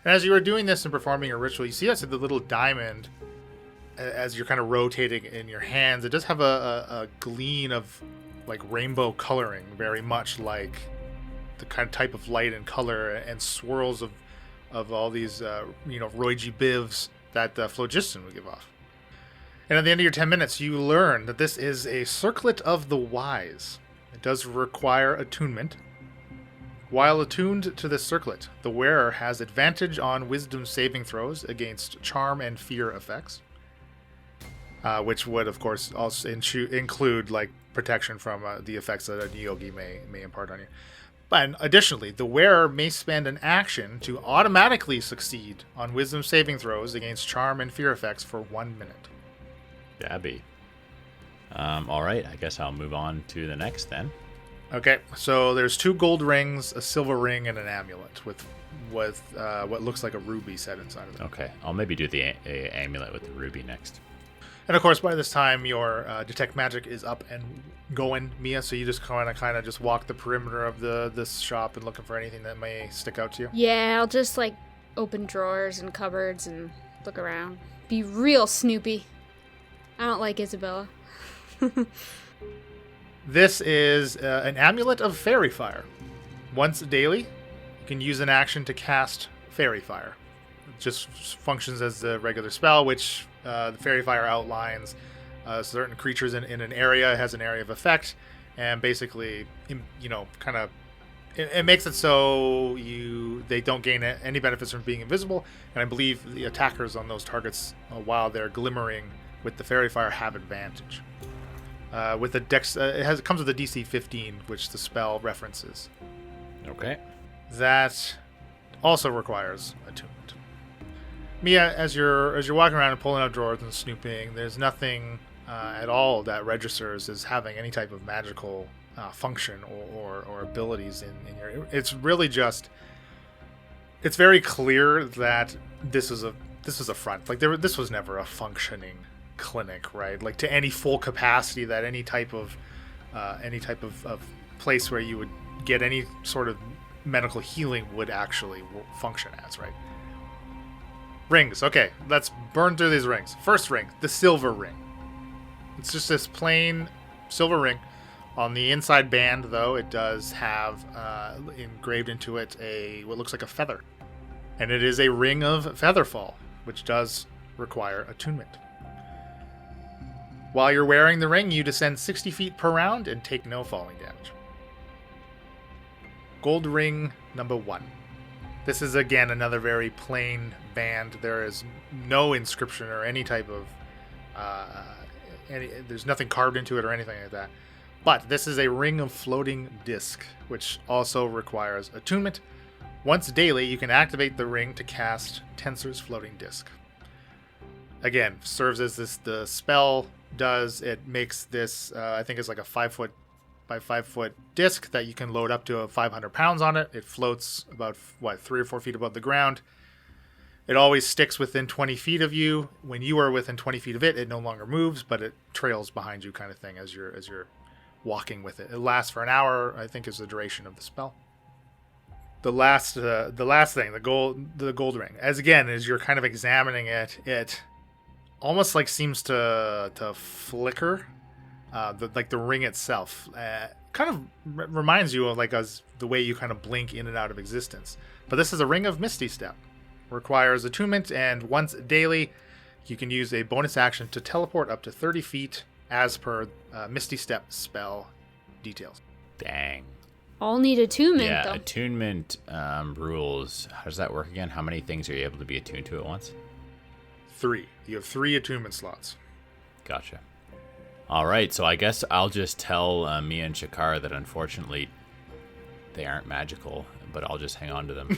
And as you are doing this and performing your ritual, you see that's the little diamond as you're kind of rotating in your hands. It does have a gleam of like rainbow coloring, very much like the kind of type of light and color and swirls of all these Roigi bivs that phlogiston would give off. And at the end of your 10 minutes, you learn that this is a circlet of the wise. It does require attunement. While attuned to this circlet, the wearer has advantage on wisdom saving throws against charm and fear effects, which would, of course, also include like protection from the effects that a yogi may impart on you. And additionally, the wearer may spend an action to automatically succeed on wisdom saving throws against charm and fear effects for 1 minute. Dabby. All right, I guess I'll move on to the next then. Okay, so there's 2 gold rings, a silver ring, and an amulet with what looks like a ruby set inside of it. Okay, I'll maybe do the amulet with the ruby next. And of course, by this time, your detect magic is up and going, Mia. So you just kind of just walk the perimeter of this shop and looking for anything that may stick out to you. Yeah, I'll just like open drawers and cupboards and look around. Be real snoopy. I don't like Isabella. This is an amulet of fairy fire. Once daily, you can use an action to cast Fairy Fire. It just functions as the regular spell, which the Fairy Fire outlines certain creatures in an area. It has an area of effect, and basically, kind of, it makes it so they don't gain any benefits from being invisible, and I believe the attackers on those targets, while they're glimmering with the Fairy Fire, have advantage. With the dex, it comes with a DC 15, which the spell references. Okay. That also requires attunement. Mia, as you're walking around and pulling out drawers and snooping, there's nothing at all that registers as having any type of magical function or abilities in your. It's really just. It's very clear that this is a front. Like this was never a functioning clinic, right? Like to any full capacity that any type of place where you would get any sort of medical healing would actually function as, right? Rings. Okay, let's burn through these rings. First ring, the silver ring. It's just this plain silver ring. On the inside band, though, it does have engraved into it what looks like a feather. And it is a ring of featherfall, which does require attunement. While you're wearing the ring, you descend 60 feet per round and take no falling damage. Gold ring number 1. This is, again, another very plain band. There is no inscription or any type of... there's nothing carved into it or anything like that. But this is a ring of floating disc, which also requires attunement. Once daily, you can activate the ring to cast Tensor's floating disc. Again, serves as the spell does. It makes this, I think it's like a 5 foot by 5 foot disc that you can load up to 500 pounds on it. It floats about 3 or 4 feet above the ground. It always sticks within 20 feet of you. When you are within 20 feet of it, it no longer moves, but it trails behind you, kind of thing, as you're walking with it. It lasts for an hour, I think, is the duration of the spell. The last thing, the gold ring. As you're kind of examining it, it almost like seems to flicker. The ring itself kind of reminds you of the way you kind of blink in and out of existence. But this is a ring of Misty Step. Requires attunement, and once daily, you can use a bonus action to teleport up to 30 feet as per Misty Step spell details. Dang. All need attunement, yeah, though. Attunement rules. How does that work again? How many things are you able to be attuned to at once? 3. You have 3 attunement slots. Gotcha. All right, so I guess I'll just tell Mia and Shakara that unfortunately they aren't magical, but I'll just hang on to them.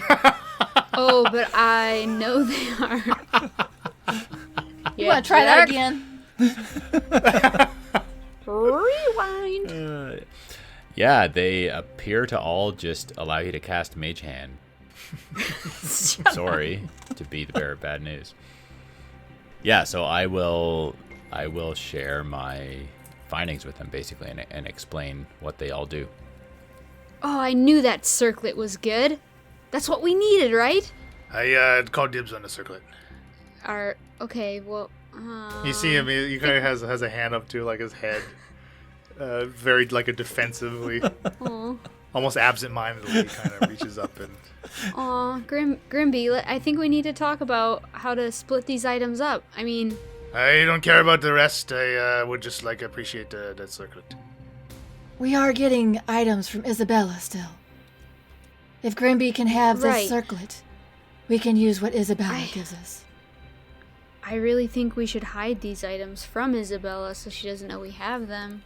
Oh, but I know they are. You want to try that again? Rewind. Yeah, they appear to all just allow you to cast Mage Hand. Sorry to be the bearer of bad news. Yeah, so I will share my findings with them, basically, and explain what they all do. Oh, I knew that circlet was good. That's what we needed, right? I called dibs on the circlet. Okay, well... You see him, he kind of has a hand up to, like, his head. Very, like, a defensively... almost absent-mindedly kind of reaches up and... Aw, Grimby, I think we need to talk about how to split these items up. I mean... I don't care about the rest. I would just, appreciate that circlet. We are getting items from Isabella still. If Grimby can have this circlet, we can use what Isabella gives us. I really think we should hide these items from Isabella so she doesn't know we have them.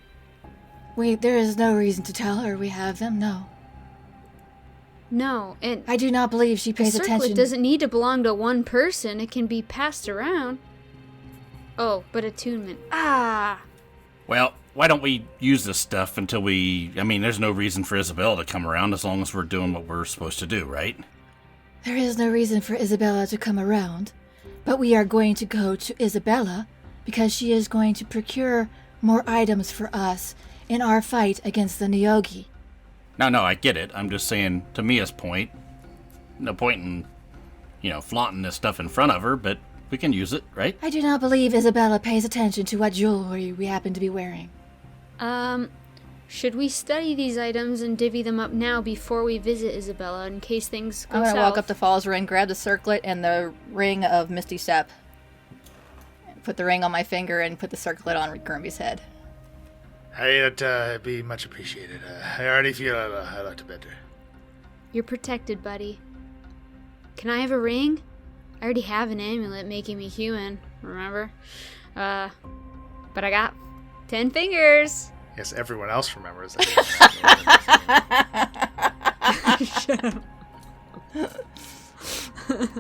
There is no reason to tell her we have them, no. No, and... I do not believe she pays attention. The circlet doesn't need to belong to one person. It can be passed around. Oh, but attunement. Well, why don't we use this stuff until there's no reason for Isabella to come around as long as we're doing what we're supposed to do, right? There is no reason for Isabella to come around, but we are going to go to Isabella because she is going to procure more items for us in our fight against the Nyogi. No, I get it. I'm just saying, to Mia's point, no point in, flaunting this stuff in front of her, but we can use it, right? I do not believe Isabella pays attention to what jewelry we happen to be wearing. should we study these items and divvy them up now before we visit Isabella in case things go I'm south? gonna walk up to Falzarin, grab the circlet and the ring of Misty Step. Put the ring on my finger and put the circlet on Grimby's head. Hey, that'd be much appreciated. I already feel a lot better. You're protected, buddy. Can I have a ring? I already have an amulet making me human, remember? But I got 10 fingers. Yes, everyone else remembers that. Shut up.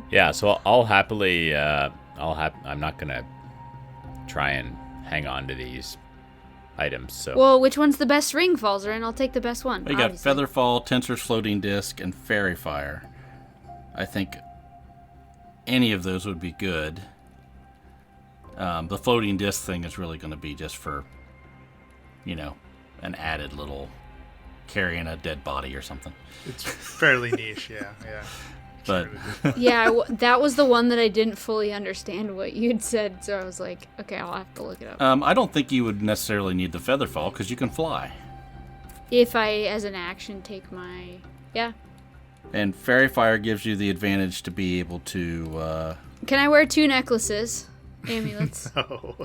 Yeah, so I'll happily, I'm not gonna try and hang on to these items, so. Well, which one's the best ring, Falzarin? I'll take the best one. We got obviously. Featherfall, Tensor's Floating Disc, and Fairy Fire. I think any of those would be good. The floating disc thing is really going to be just for, an added little carrying a dead body or something. It's fairly niche, yeah. But Yeah, that was the one that I didn't fully understand what you'd said, so I was like, okay, I'll have to look it up. I don't think you would necessarily need the Featherfall because you can fly. If I, as an action, take my... Yeah. And Fairy Fire gives you the advantage to be able to... Can I wear 2 necklaces? Amulets. No.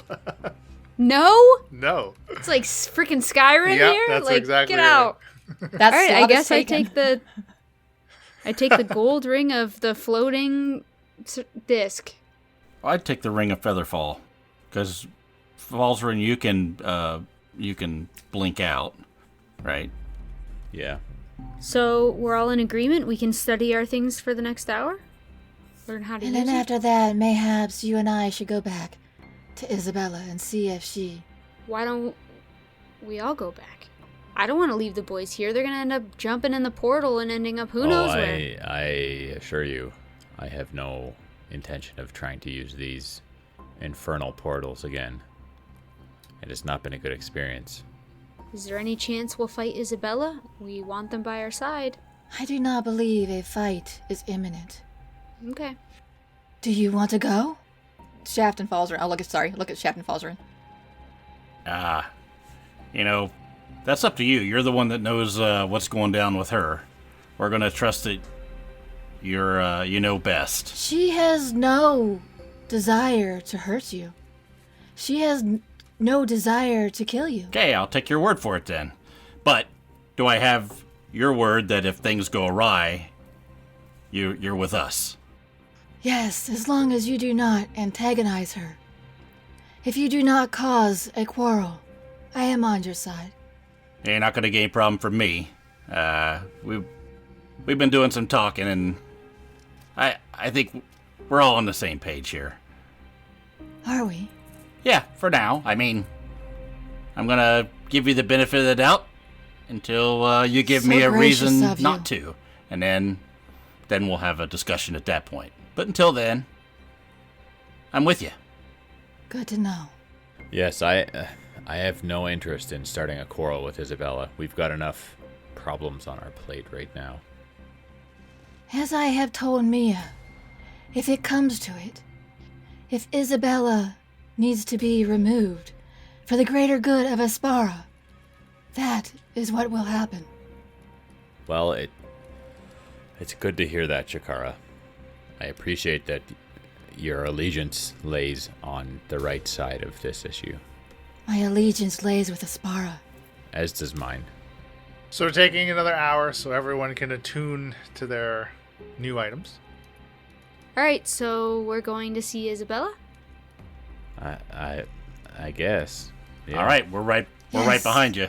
No? No. It's like freaking Skyrim Yep, here? that's like, exactly get right. out. That's All right, I slot is guess I taken. take the gold ring of the floating disc. I'd take the Ring of Featherfall because Falzarin, you can blink out, right? Yeah. So we're all in agreement. We can study our things for the next hour. Learn how to And use then it. after that, mayhaps you and I should go back to Isabella and see if she... Why don't we all go back? I don't want to leave the boys here. They're gonna end up jumping in the portal and ending up who knows where. I assure you, I have no intention of trying to use these infernal portals again. It has not been a good experience. Is there any chance we'll fight Isabella? We want them by our side. I do not believe a fight is imminent. Okay. Do you want to go? Shaft and Falzarin. Oh, look at Shaft and Falzarin. That's up to you. You're the one that knows what's going down with her. We're going to trust that you know best. She has no desire to hurt you. She has no desire to kill you. Okay, I'll take your word for it then. But do I have your word that if things go awry, you're with us? Yes, as long as you do not antagonize her. If you do not cause a quarrel, I am on your side. You're not going to get any problem from me. We've been doing some talking, and I think we're all on the same page here. Are we? Yeah, for now. I mean, I'm going to give you the benefit of the doubt until you give So me a gracious reason of you. not to. And then we'll have a discussion at that point. But until then, I'm with you. Good to know. Yes, I have no interest in starting a quarrel with Isabella. We've got enough problems on our plate right now. As I have told Mia, if it comes to it, if Isabella needs to be removed for the greater good of Aspara, that is what will happen. Well, it's good to hear that, Shakara. I appreciate that your allegiance lays on the right side of this issue. My allegiance lays with Aspara. As does mine. So we're taking another hour so everyone can attune to their new items. Alright, so we're going to see Isabella? I guess. Yeah. All right, we're right Yes. behind you.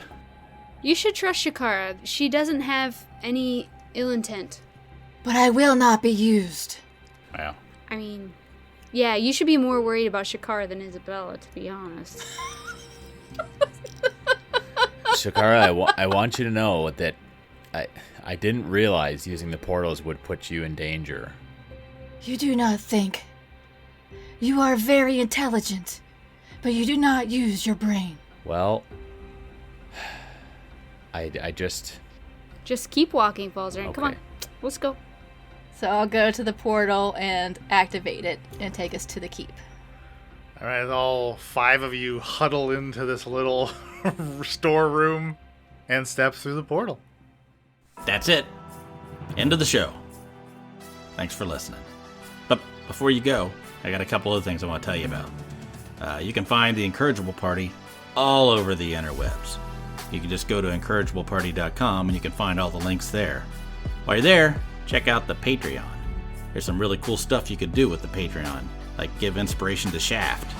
You should trust Shakara. She doesn't have any ill intent. But I will not be used. Well, I mean, yeah, you should be more worried about Shakara than Isabella, to be honest. Shakara, I want you to know that I didn't realize using the portals would put you in danger. You do not think. You are very intelligent, but you do not use your brain. Well, I just... Just keep walking, Falzarin. Come on, Okay. let's go. So I'll go to the portal and activate it and take us to the keep. All right, all 5 of you huddle into this little storeroom. and step through the portal. That's it. End of the show. Thanks for listening. But before you go, I got a couple of things I want to tell you about. You can find the Incorrigible Party all over the interwebs. You can just go to incorrigibleparty.com and you can find all the links there. While you're there, check out the Patreon. There's some really cool stuff you could do with the Patreon, like give inspiration to Shaft.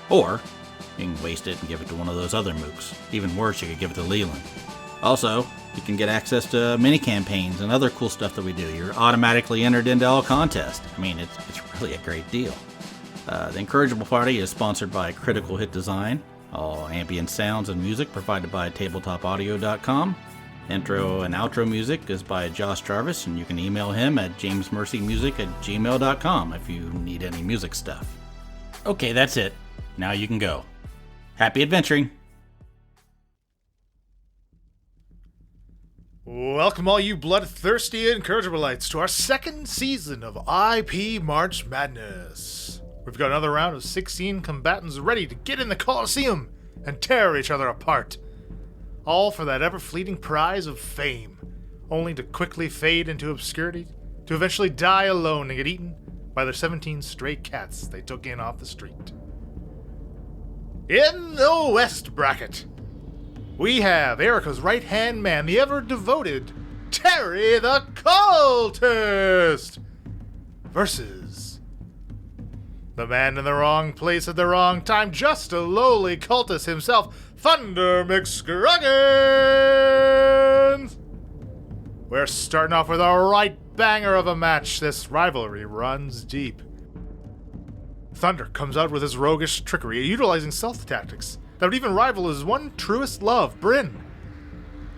Or you can waste it and give it to one of those other mooks. Even worse, you could give it to Leland. Also, you can get access to mini campaigns and other cool stuff that we do. You're automatically entered into all contests. I mean, it's really a great deal. The Incorrigible Party is sponsored by Critical Hit Design. All ambient sounds and music provided by tabletopaudio.com. Intro and outro music is by Josh Jarvis, and you can email him at jamesmercymusic@gmail.com if you need any music stuff. Okay, that's it. Now you can go. Happy adventuring! Welcome all you bloodthirsty Incorrigiblites to our second season of IP March Madness. We've got another round of 16 combatants ready to get in the Coliseum and tear each other apart. All for that ever-fleeting prize of fame, only to quickly fade into obscurity, to eventually die alone and get eaten by the 17 stray cats they took in off the street. In the West bracket, we have Erica's right-hand man, the ever-devoted Terry the Cultist, versus the man in the wrong place at the wrong time, just a lowly cultist himself, Thunder McScruggins. We're starting off with a right banger of a match. This rivalry runs deep. Thunder comes out with his roguish trickery, utilizing stealth tactics that would even rival his one truest love, Bryn.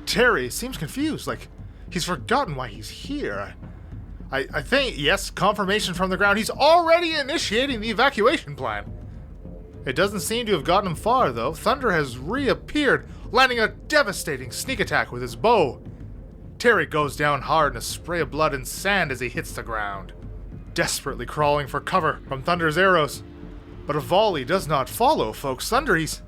Terry seems confused, like he's forgotten why he's here. I think, yes, confirmation from the ground, he's already initiating the evacuation plan. It doesn't seem to have gotten him far, though. Thunder has reappeared, landing a devastating sneak attack with his bow. Terry goes down hard in a spray of blood and sand as he hits the ground, desperately crawling for cover from Thunder's arrows. But a volley does not follow, folks. Thunder, he's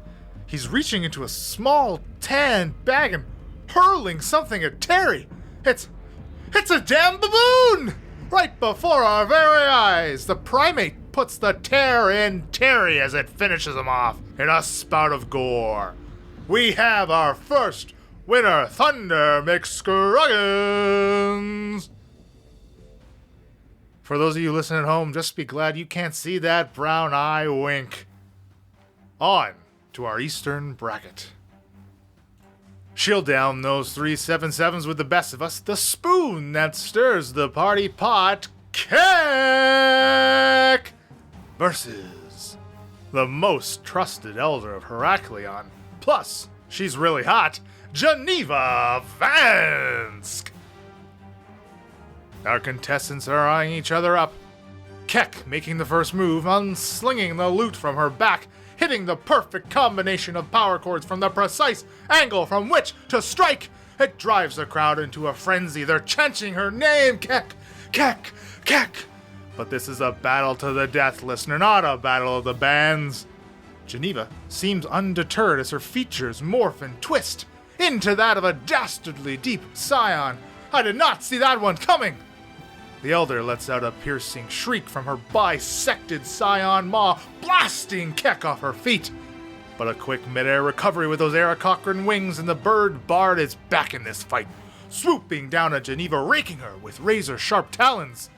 reaching into a small tan bag and hurling something at Terry. It's a damn baboon! Right before our very eyes, the primate puts the tear in Terry as it finishes him off in a spout of gore. We have our first winner, Thunder McScruggins. For those of you listening at home, just be glad you can't see that brown eye wink. On to our Eastern bracket. She'll down those 3 7-7s with the best of us, the spoon that stirs the party pot, Keck, versus the most trusted elder of Heraklion. Plus, she's really hot, Geneva Vansk. Our contestants are eyeing each other up. Keck making the first move, unslinging the loot from her back, hitting the perfect combination of power chords from the precise angle from which to strike. It drives the crowd into a frenzy. They're chanting her name, Keck, Keck, Keck. But this is a battle to the death, listener, not a battle of the bands. Geneva seems undeterred as her features morph and twist into that of a dastardly deep scion. I did not see that one coming. The elder lets out a piercing shriek from her bisected scion maw, blasting Keck off her feet. But a quick mid-air recovery with those Aarakocran wings, and the bird bard is back in this fight, swooping down at Geneva, raking her with razor-sharp talons.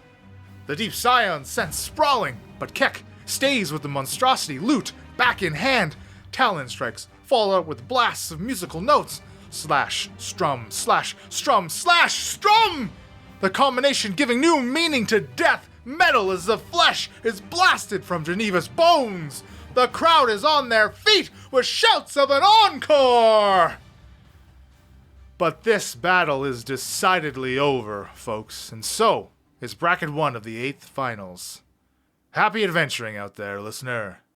The deep scion sent sprawling, but Keck stays with the monstrosity, loot back in hand. Talon strikes fall out with blasts of musical notes. Slash, strum, slash, strum, slash, strum! The combination giving new meaning to death metal as the flesh is blasted from Geneva's bones. The crowd is on their feet with shouts of an encore! But this battle is decidedly over, folks, and so is Bracket 1 of the 8th Finals. Happy adventuring out there, listener.